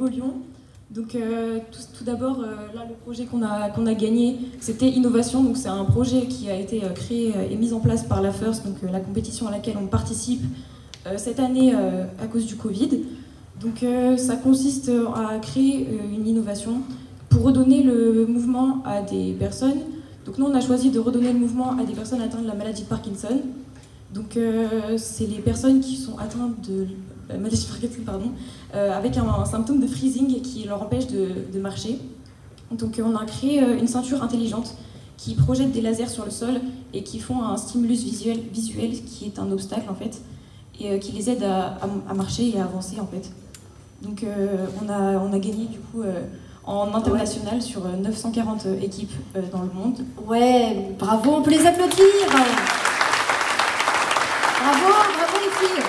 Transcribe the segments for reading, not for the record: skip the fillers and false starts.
Lyon. Donc tout d'abord, là le projet qu'on a gagné, c'était Innovation. Donc c'est un projet qui a été créé et mis en place par la FIRST, donc la compétition à laquelle on participe cette année à cause du Covid. Donc ça consiste à créer une innovation pour redonner le mouvement à des personnes. Donc nous on a choisi de redonner le mouvement à des personnes atteintes de la maladie de Parkinson. Donc c'est les personnes qui sont atteintes de la maladie de Parkinson, avec un symptôme de freezing qui leur empêche de marcher. Donc on a créé une ceinture intelligente qui projette des lasers sur le sol et qui font un stimulus visuel qui est un obstacle en fait, et qui les aide à marcher et à avancer en fait. Donc on a gagné du coup en international sur 940 équipes dans le monde. Ouais, bravo, on peut les applaudir. Bravo les filles.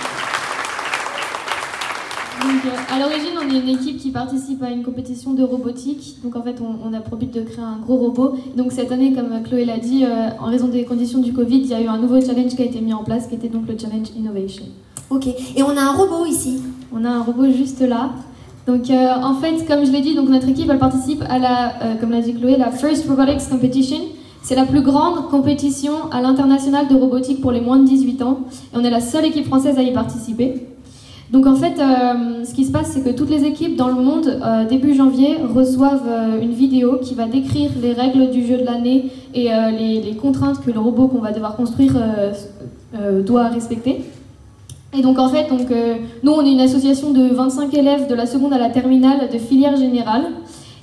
Donc, à l'origine, on est une équipe qui participe à une compétition de robotique. Donc en fait, on a pour but de créer un gros robot. Donc cette année, comme Chloé l'a dit, en raison des conditions du Covid, il y a eu un nouveau challenge qui a été mis en place, qui était donc le challenge Innovation. Ok, et on a un robot ici. On a un robot juste là. Donc en fait, comme je l'ai dit, donc notre équipe elle participe à la, comme l'a dit Chloé, la First Robotics Competition. C'est la plus grande compétition à l'international de robotique pour les moins de 18 ans. Et on est la seule équipe française à y participer. Donc en fait, ce qui se passe, c'est que toutes les équipes dans le monde, début janvier, reçoivent une vidéo qui va décrire les règles du jeu de l'année et les contraintes que le robot qu'on va devoir construire doit respecter. Et donc en fait, nous on est une association de 25 élèves de la seconde à la terminale de filière générale.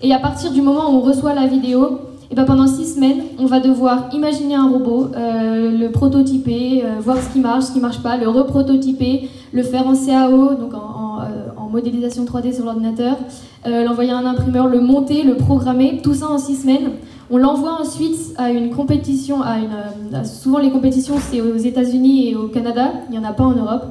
Et à partir du moment où on reçoit la vidéo, et ben pendant 6 semaines, on va devoir imaginer un robot, le prototyper, voir ce qui marche pas, le reprototyper, le faire en CAO, donc en modélisation 3D sur l'ordinateur, l'envoyer à un imprimeur, le monter, le programmer, tout ça en 6 semaines. On l'envoie ensuite à une compétition, souvent les compétitions c'est aux États-Unis et au Canada, il n'y en a pas en Europe.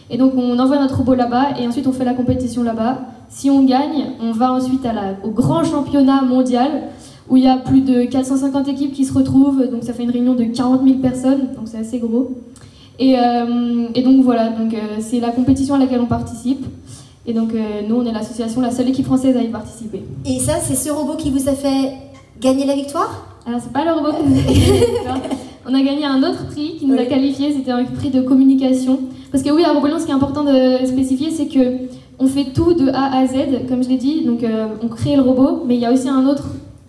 Et donc on envoie notre robot là-bas et ensuite on fait la compétition là-bas. Si on gagne, on va ensuite au grand championnat mondial où il y a plus de 450 équipes qui se retrouvent, donc ça fait une réunion de 40 000 personnes, donc c'est assez gros. Et donc voilà, c'est la compétition à laquelle on participe. Et donc nous on est l'association, la seule équipe française à y participer. Et ça, c'est ce robot qui vous a fait gagner la victoire? Alors c'est pas le robot qui nous a gagné la victoire. On a gagné un autre prix qui nous a qualifiés, c'était un prix de communication. Parce que oui, à RoboLyon, ce qui est important de spécifier, c'est que on fait tout de A à Z, comme je l'ai dit. Donc on crée le robot, mais il y a aussi un autre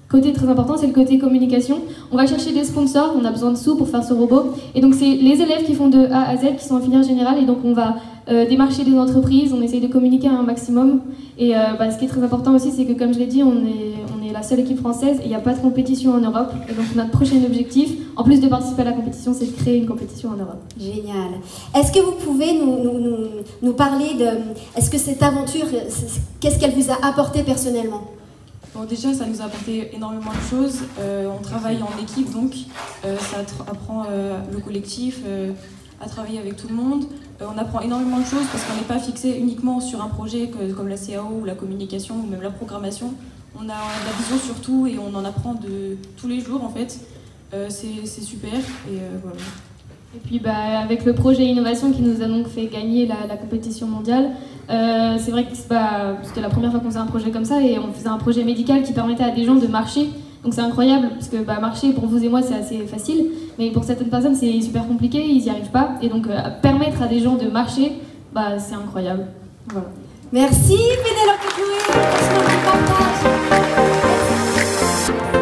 côté très important, c'est le côté communication. On va chercher des sponsors, on a besoin de sous pour faire ce robot. Et donc c'est les élèves qui font de A à Z, qui sont en filière générale, et donc on va démarcher des entreprises, on essaye de communiquer un maximum. Et ce qui est très important aussi, c'est que comme je l'ai dit, on est la seule équipe française et il n'y a pas de compétition en Europe. Et donc notre prochain objectif, en plus de participer à la compétition, c'est de créer une compétition en Europe. Génial. Est-ce que vous pouvez nous parler de... Est-ce que cette aventure, qu'est-ce qu'elle vous a apporté personnellement? Bon, déjà, ça nous a apporté énormément de choses. On travaille en équipe, donc ça apprend le collectif, à travailler avec tout le monde. On apprend énormément de choses parce qu'on n'est pas fixé uniquement sur un projet comme la CAO ou la communication ou même la programmation. On a la vision sur tout et on en apprend de tous les jours en fait. C'est super et voilà. Et puis avec le projet Innovation qui nous a donc fait gagner la compétition mondiale, c'est vrai que c'était la première fois qu'on faisait un projet comme ça et on faisait un projet médical qui permettait à des gens de marcher. Donc c'est incroyable parce que marcher pour vous et moi c'est assez facile, mais pour certaines personnes c'est super compliqué, ils n'y arrivent pas. Et donc permettre à des gens de marcher, c'est incroyable. Voilà. Merci Pénélope Chloé pour ce moment de partage.